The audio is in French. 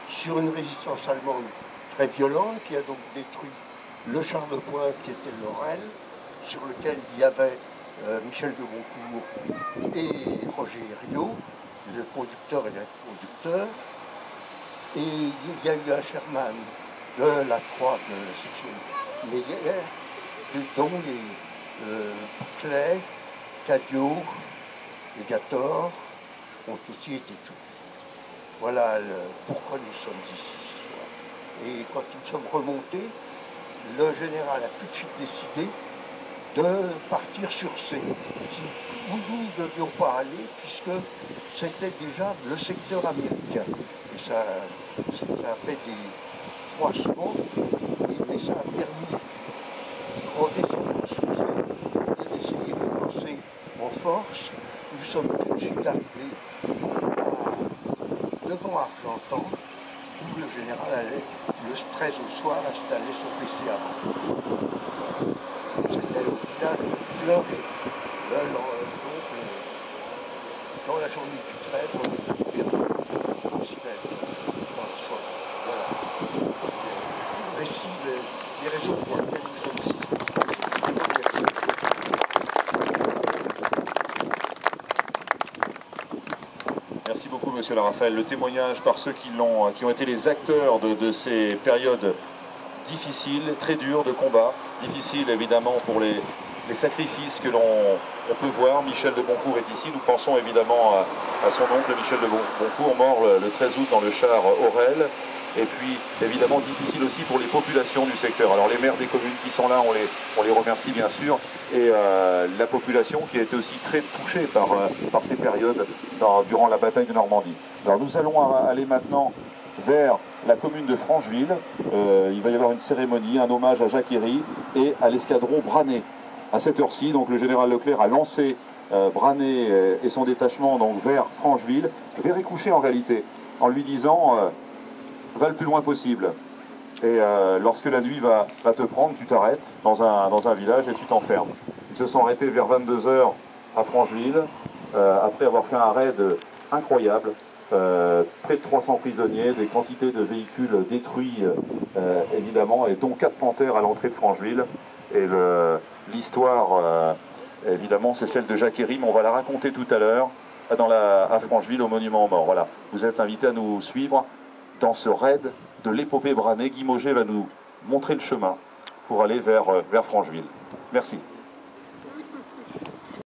sur une résistance allemande très violente qui a donc détruit le char de pointe qui était le Laurel, sur lequel il y avait Michel de Boncourt et Roger Herriot, le conducteur et l'inconducteur. Et il y a eu un Sherman de la 3 de la section Meyer, dont les Clay, Cadio et Gator ont aussi été tués. Voilà pourquoi nous sommes ici. Et quand nous sommes remontés, le général a tout de suite décidé de partir sur C, où nous ne devions pas aller, puisque c'était déjà le secteur américain. Et ça a fait des froissements, mais ça a permis, en descendant sur C, d'essayer de lancer en force. Nous sommes tout de suite arrivés devant Argentan, où le général allait le 13 au soir installer son PC avant. C'était au village de Fleuret. Dans la journée du 13, on est arrivé en Sibène, dans le soir. Voilà. Le récit des raisons pour lesquelles nous sommes ici. Merci beaucoup, monsieur Laraffaelle. Le témoignage par ceux qui ont été les acteurs de ces périodes difficiles, très dures de combat, difficiles évidemment pour les sacrifices que l'on peut voir. Michel de Boncourt est ici. Nous pensons évidemment à son oncle Michel de Boncourt, mort le 13 août dans le char Aurel. Et puis, évidemment, difficile aussi pour les populations du secteur. Alors, les maires des communes qui sont là, on les remercie bien sûr. Et la population qui a été aussi très touchée par ces périodes durant la bataille de Normandie. Alors, nous allons aller maintenant vers la commune de Francheville. Il va y avoir une cérémonie, un hommage à Jacques Herry et à l'escadron Branet. À cette heure-ci, donc, le général Leclerc a lancé Branet et son détachement donc, vers Francheville, vers Écouché en réalité, en lui disant va le plus loin possible. Et lorsque la nuit va te prendre, tu t'arrêtes dans un village et tu t'enfermes. Ils se sont arrêtés vers 22 h à Francheville, après avoir fait un raid incroyable. Près de 300 prisonniers, des quantités de véhicules détruits, évidemment, et dont 4 panthères à l'entrée de Francheville. Et l'histoire, évidemment, c'est celle de Jacques Herry, mais on va la raconter tout à l'heure à Francheville, au monument aux morts. Voilà, vous êtes invités à nous suivre dans ce raid de l'épopée Branet. Guy Mauger va nous montrer le chemin pour aller vers Francheville. Merci.